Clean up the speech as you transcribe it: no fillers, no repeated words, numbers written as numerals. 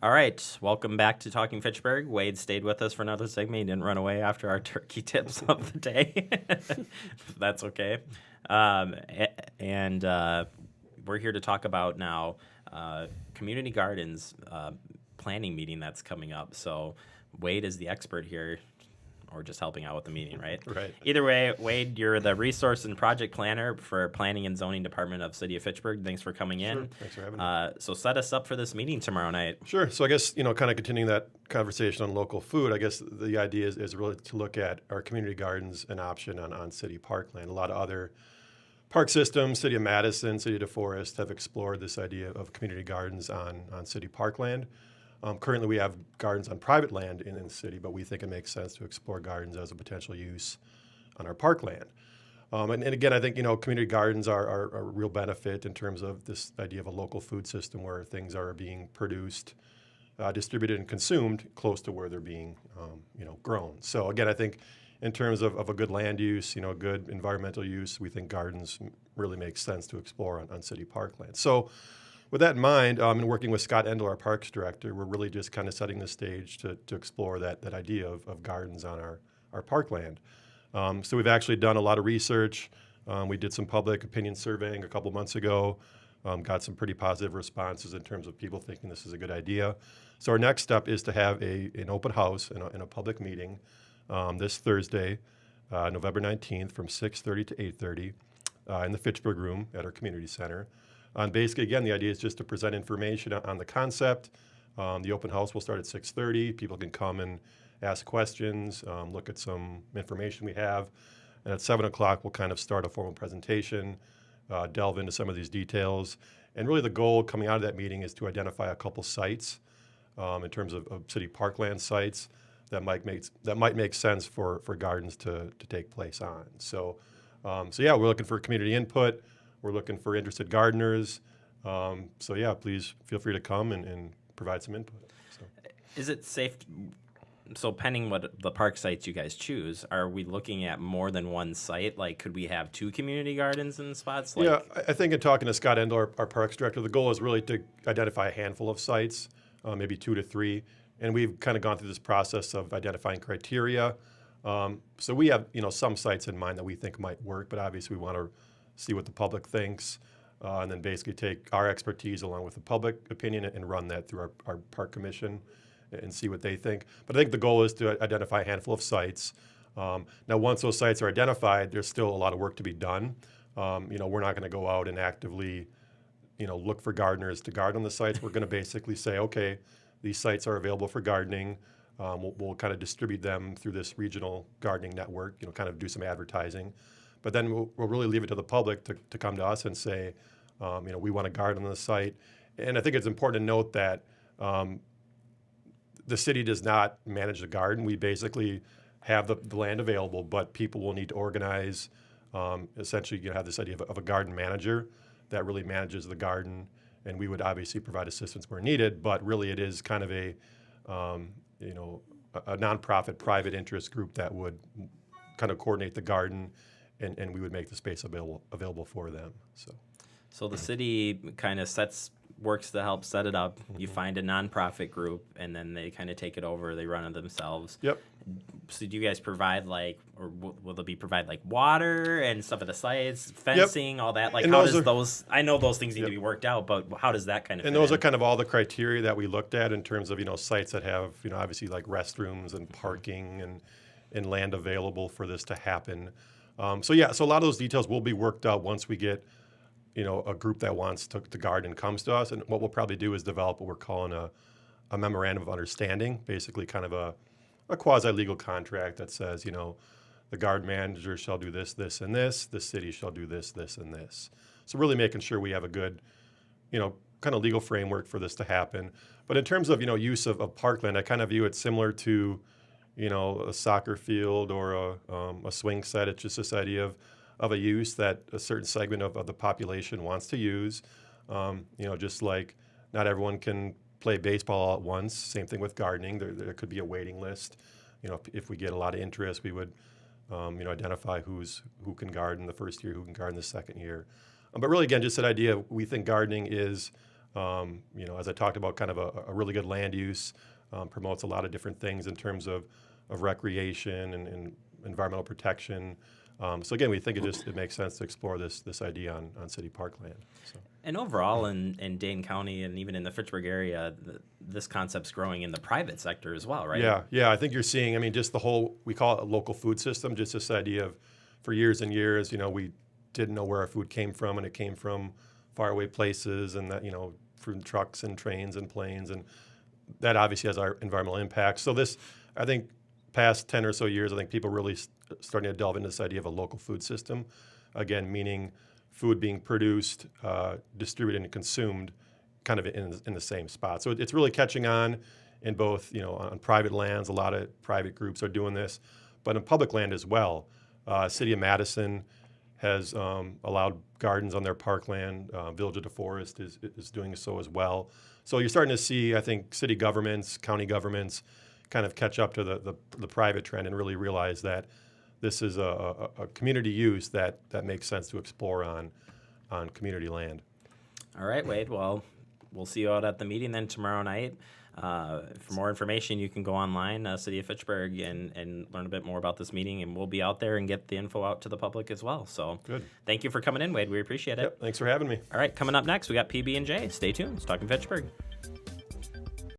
All right, welcome back to Talking Fitchburg. Wade stayed with us for another segment. He didn't run away after our turkey tips of the day. That's okay. And we're here to talk about now community gardens planning meeting that's coming up. So Wade is the expert here, or just helping out with the meeting, right? Right. Either way, Wade, you're the resource and project planner for Planning and Zoning Department of City of Fitchburg. Thanks for coming in. Sure. Thanks for having me. So set us up for this meeting tomorrow night. Sure. So I guess, kind of continuing that conversation on local food, I guess the idea is really to look at our community gardens an option on city parkland. A lot of other park systems, City of Madison, City of DeForest, have explored this idea of community gardens on city parkland. Currently, we have gardens on private land in the city, but we think it makes sense to explore gardens as a potential use on our parkland. And again, I think community gardens are a real benefit in terms of this idea of a local food system where things are being produced, distributed, and consumed close to where they're being grown. So again, I think in terms of a good land use, good environmental use, we think gardens really make sense to explore on city parkland. So with that in mind, and working with Scott Endel, our parks director, we're really just kind of setting the stage to explore that idea of gardens on our parkland. So we've actually done a lot of research. We did some public opinion surveying a couple months ago, got some pretty positive responses in terms of people thinking this is a good idea. So our next step is to have an open house in a public meeting this Thursday, November 19th from 6:30 to 8:30 in the Fitchburg room at our community center. And basically, again, the idea is just to present information on the concept. The open house will start at 6:30. People can come and ask questions, look at some information we have. And at 7 o'clock, we'll kind of start a formal presentation, delve into some of these details. And really the goal coming out of that meeting is to identify a couple sites in terms of city parkland sites that might make sense for gardens to take place on. So yeah, we're looking for community input. We're looking for interested gardeners. So yeah, please feel free to come and provide some input. So. Is it safe? So pending what the park sites you guys choose, are we looking at more than one site? Like, could we have two community gardens in spots? Yeah, I think in talking to Scott Endel, our parks director, the goal is really to identify a handful of sites, maybe 2 to 3. And we've kind of gone through this process of identifying criteria. So we have, some sites in mind that we think might work, but obviously we want to see what the public thinks, and then basically take our expertise along with the public opinion and run that through our park commission and see what they think. But I think the goal is to identify a handful of sites. Now, once those sites are identified, there's still a lot of work to be done. We're not going to go out and actively, look for gardeners to garden on the sites. We're going to basically say, okay, these sites are available for gardening. We'll kind of distribute them through this regional gardening network, kind of do some advertising. But then we'll really leave it to the public to come to us and say, we want to garden on the site. And I think it's important to note that the city does not manage the garden. We basically have the land available, but people will need to organize. Essentially, you have this idea of a garden manager that really manages the garden, and we would obviously provide assistance where needed. But really, it is kind of a nonprofit, private interest group that would kind of coordinate the garden, and we would make the space available for them. So the city kind of works to help set it up. You find a nonprofit group, and then they kind of take it over. They run it themselves. Yep. So do you guys provide will there be water and stuff at the sites, fencing, all that? Like, and how does those? I know those things need to be worked out, but how does that kind of? And those are kind of all the criteria that we looked at in terms of sites that have obviously like restrooms and parking and land available for this to happen. So a lot of those details will be worked out once we get a group that wants to garden comes to us. And what we'll probably do is develop what we're calling a memorandum of understanding, basically kind of a quasi-legal contract that says, the garden manager shall do this, this, and this. The city shall do this, this, and this. So really making sure we have a good, kind of legal framework for this to happen. But in terms of, use of parkland, I kind of view it similar to, a soccer field or a swing set. It's just this idea of a use that a certain segment of the population wants to use. Just like not everyone can play baseball all at once. Same thing with gardening. There could be a waiting list. If we get a lot of interest, we would identify who can garden the first year, who can garden the second year. But really, again, just that idea, we think gardening is As I talked about, kind of a really good land use, promotes a lot of different things in terms of recreation and environmental protection. So again, we think it makes sense to explore this idea on city parkland. So. And overall, in Dane County and even in the Fitchburg area, this concept's growing in the private sector as well, right? Yeah. I think you're seeing. Just the whole, we call it a local food system. Just this idea of, for years and years, we didn't know where our food came from, and it came from faraway places, and that from trucks and trains and planes, and that obviously has our environmental impact. So this, I think, past 10 or so years, I think people really starting to delve into this idea of a local food system. Again, meaning food being produced, distributed, and consumed kind of in the same spot. So it's really catching on in both, on private lands. A lot of private groups are doing this, but in public land as well. City of Madison has allowed gardens on their parkland. Village of DeForest is doing so as well. So you're starting to see, I think, city governments, county governments kind of catch up to the private trend and really realize that this is a community use that makes sense to explore on community land. All right, Wade. Well, we'll see you out at the meeting then tomorrow night. For more information, you can go online, City of Fitchburg, and learn a bit more about this meeting, and we'll be out there and get the info out to the public as well. So good. Thank you for coming in, Wade. We appreciate it. Yep, thanks for having me. All right, coming up next, we got PB&J. Stay tuned. It's Talking Fitchburg.